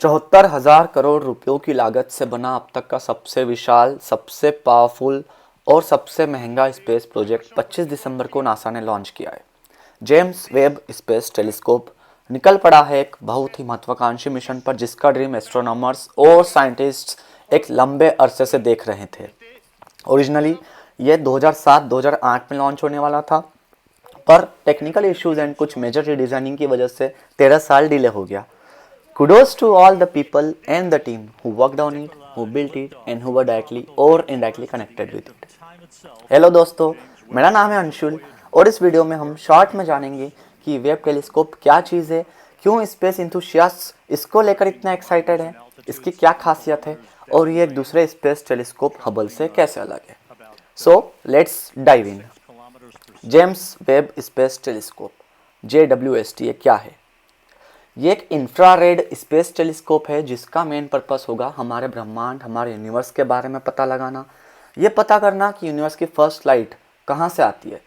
74,000 करोड़ रुपयों की लागत से बना अब तक का सबसे विशाल, सबसे पावरफुल और सबसे महंगा स्पेस प्रोजेक्ट 25 दिसंबर को नासा ने लॉन्च किया है। जेम्स वेब स्पेस टेलीस्कोप निकल पड़ा है एक बहुत ही महत्वाकांक्षी मिशन पर, जिसका ड्रीम एस्ट्रोनॉमर्स और साइंटिस्ट्स एक लंबे अरसे से देख रहे थे। ओरिजिनली ये 2007-2008 में लॉन्च होने वाला था, पर टेक्निकल इश्यूज एंड कुछ मेजर रीडिजाइनिंग की वजह से 13 साल डिले हो गया। Kudos to all the people and the team who worked on it, who built it and who were directly or indirectly connected with it. Hello दोस्तों, मेरा नाम है अंशुल और इस वीडियो में हम शॉर्ट में जानेंगे कि वेब टेलीस्कोप क्या चीज़ है, क्यों स्पेस इंथुसियास्ट इसको लेकर इतना एक्साइटेड है, इसकी क्या खासियत है और ये एक दूसरे स्पेस टेलीस्कोप हबल से कैसे अलग है। So let's dive in. James Webb space telescope JWST क्या है? ये एक इंफ्रारेड स्पेस टेलीस्कोप है जिसका मेन पर्पस होगा हमारे ब्रह्मांड, हमारे यूनिवर्स के बारे में पता लगाना। ये पता करना कि यूनिवर्स की फर्स्ट लाइट कहाँ से आती है,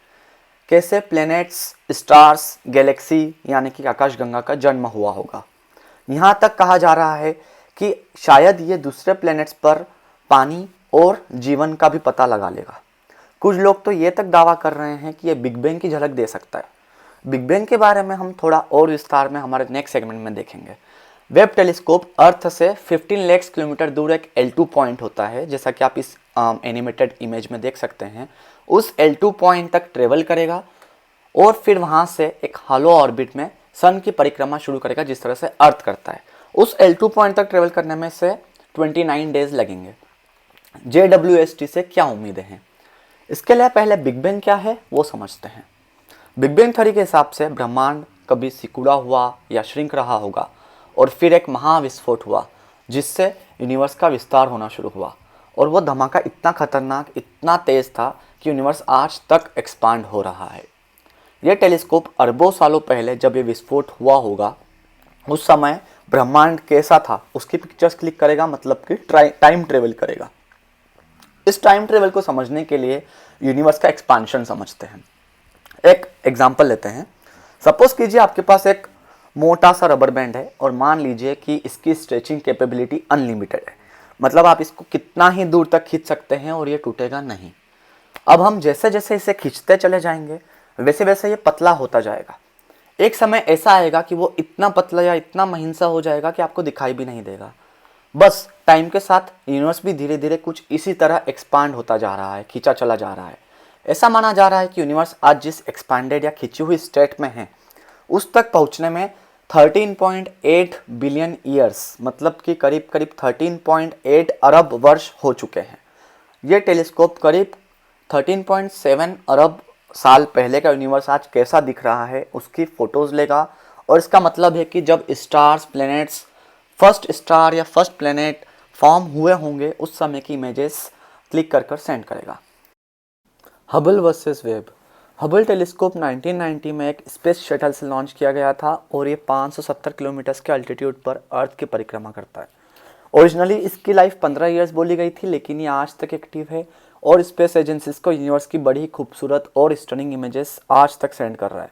कैसे प्लैनेट्स, स्टार्स, गैलेक्सी यानी कि आकाशगंगा का जन्म हुआ होगा। यहाँ तक कहा जा रहा है कि शायद ये दूसरे प्लैनेट्स पर पानी और जीवन का भी पता लगा लेगा। कुछ लोग तो ये तक दावा कर रहे हैं कि ये बिग बैंग की झलक दे सकता है। बिग बैंग के बारे में हम थोड़ा और विस्तार में हमारे नेक्स्ट सेगमेंट में देखेंगे। वेब टेलीस्कोप अर्थ से 15 लाख किलोमीटर दूर एक L2 पॉइंट होता है, जैसा कि आप इस एनिमेटेड इमेज में देख सकते हैं। उस L2 पॉइंट तक ट्रेवल करेगा और फिर वहाँ से एक हॉलो ऑर्बिट में सन की परिक्रमा शुरू करेगा, जिस तरह से अर्थ करता है। उस L2 पॉइंट तक ट्रेवल करने में से 29 डेज लगेंगे। JWST से क्या उम्मीदें हैं, इसके लिए पहले बिग बैंग क्या है वो समझते हैं। बिग बैंग थ्योरी के हिसाब से ब्रह्मांड कभी सिकुड़ा हुआ या श्रिंक रहा होगा और फिर एक महाविस्फोट हुआ जिससे यूनिवर्स का विस्तार होना शुरू हुआ, और वो धमाका इतना खतरनाक, इतना तेज था कि यूनिवर्स आज तक एक्सपांड हो रहा है। यह टेलीस्कोप अरबों सालों पहले जब ये विस्फोट हुआ होगा उस समय ब्रह्मांड कैसा था उसकी पिक्चर्स क्लिक करेगा, मतलब कि टाइम ट्रेवल करेगा। इस टाइम ट्रेवल को समझने के लिए यूनिवर्स का एक्सपांशन समझते हैं। एक एग्जाम्पल लेते हैं। सपोज कीजिए आपके पास एक मोटा सा रबर बैंड है और मान लीजिए कि इसकी स्ट्रेचिंग कैपेबिलिटी अनलिमिटेड है, मतलब आप इसको कितना ही दूर तक खींच सकते हैं और ये टूटेगा नहीं। अब हम जैसे जैसे इसे खींचते चले जाएंगे वैसे वैसे ये पतला होता जाएगा। एक समय ऐसा आएगा कि वो इतना पतला या इतना महीन सा हो जाएगा कि आपको दिखाई भी नहीं देगा। बस टाइम के साथ यूनिवर्स भी धीरे धीरे कुछ इसी तरह एक्सपांड होता जा रहा है, खींचा चला जा रहा है। ऐसा माना जा रहा है कि यूनिवर्स आज जिस एक्सपांडेड या खिंची हुई स्टेट में है उस तक पहुंचने में 13.8 बिलियन ईयर्स, मतलब कि करीब करीब 13.8 अरब वर्ष हो चुके हैं। ये टेलीस्कोप करीब 13.7 अरब साल पहले का यूनिवर्स आज कैसा दिख रहा है उसकी फोटोज लेगा, और इसका मतलब है कि जब स्टार्स, प्लैनेट्स, फर्स्ट स्टार या फर्स्ट प्लैनेट फॉर्म हुए होंगे उस समय की इमेजेस क्लिक कर कर सेंड करेगा। Hubble versus web. Hubble telescope 1990 में एक स्पेस शटल से लॉन्च किया गया था और ये 570 किलोमीटर के अल्टीट्यूड पर अर्थ की परिक्रमा करता है। ओरिजिनली इसकी लाइफ 15 इयर्स बोली गई थी, लेकिन ये आज तक एक्टिव है और स्पेस एजेंसीज को यूनिवर्स की बड़ी खूबसूरत और स्टनिंग इमेजेस आज तक सेंड कर रहा है।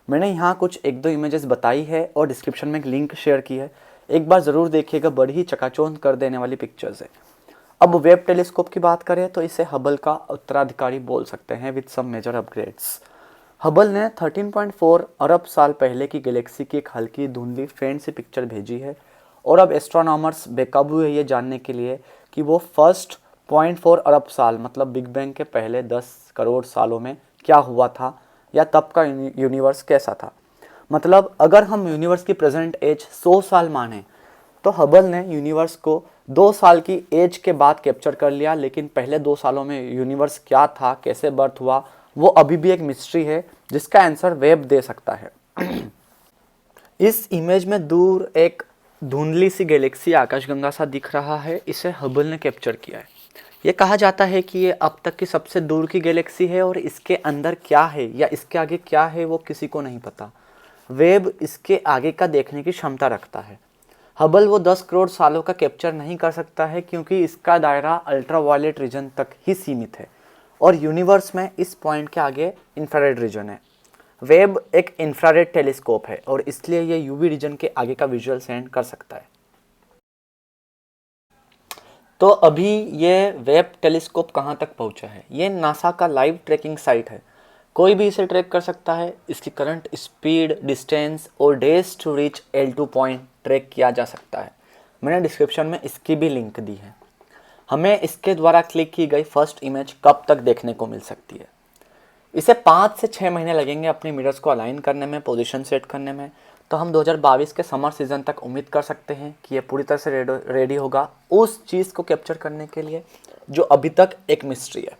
मैंने यहाँ कुछ एक दो इमेजेस बताई है और डिस्क्रिप्शन में एक लिंक शेयर की है, एक बार ज़रूर देखिएगा, बड़ी ही चकाचौंध कर देने वाली पिक्चर्स है। अब वेब टेलीस्कोप की बात करें तो इसे हबल का उत्तराधिकारी बोल सकते हैं with some major upgrades. Hubble ने 13.4 अरब साल पहले की गैलेक्सी की एक हल्की धुंधली फेंट सी पिक्चर भेजी है, और अब एस्ट्रोनॉमर्स बेकाबू है ये जानने के लिए कि वो फर्स्ट 0.4 अरब साल, मतलब बिग बैंग के पहले 10 करोड़ सालों में क्या हुआ था या तब का यूनिवर्स कैसा था। मतलब अगर हम यूनिवर्स की प्रेजेंट एज 100 साल माने तो हबल ने यूनिवर्स को 2 साल की एज के बाद कैप्चर कर लिया, लेकिन पहले 2 सालों में यूनिवर्स क्या था, कैसे बर्थ हुआ, वो अभी भी एक मिस्ट्री है जिसका आंसर वेब दे सकता है। इस इमेज में दूर एक धुंधली सी गैलेक्सी आकाशगंगा सा दिख रहा है, इसे हबल ने कैप्चर किया है। ये कहा जाता है कि ये अब तक की सबसे दूर की गैलेक्सी है और इसके अंदर क्या है या इसके आगे क्या है वो किसी को नहीं पता। वेब इसके आगे का देखने की क्षमता रखता है। हबल वो 10 करोड़ सालों का कैप्चर नहीं कर सकता है क्योंकि इसका दायरा अल्ट्रावायलेट रीजन तक ही सीमित है और यूनिवर्स में इस पॉइंट के आगे इंफ्रारेड रीजन है। वेब एक इंफ्रारेड टेलीस्कोप है और इसलिए ये यूवी रीजन के आगे का विजुअल सेंड कर सकता है। तो अभी ये वेब टेलीस्कोप कहाँ तक पहुँचा है? ये नासा का लाइव ट्रैकिंग साइट है, कोई भी इसे ट्रैक कर सकता है। इसकी करंट स्पीड, डिस्टेंस और days to reach L2 point track किया जा सकता है। मैंने डिस्क्रिप्शन में इसकी भी लिंक दी है। हमें इसके द्वारा क्लिक की गई फर्स्ट इमेज कब तक देखने को मिल सकती है? इसे 5 से 6 महीने लगेंगे अपने मिरर्स को अलाइन करने में, पोजीशन सेट करने में। तो हम 2022 के समर सीजन तक उम्मीद कर सकते हैं कि ये पूरी तरह से रेडी होगा उस चीज़ को कैप्चर करने के लिए जो अभी तक एक मिस्ट्री है।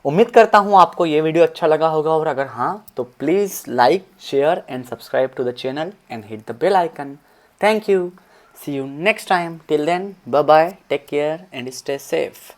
उम्मीद करता हूँ आपको ये वीडियो अच्छा लगा होगा, और अगर हाँ तो please like, share and subscribe to the channel and hit the bell icon. Thank you, see you next time, till then, bye bye, take care and stay safe.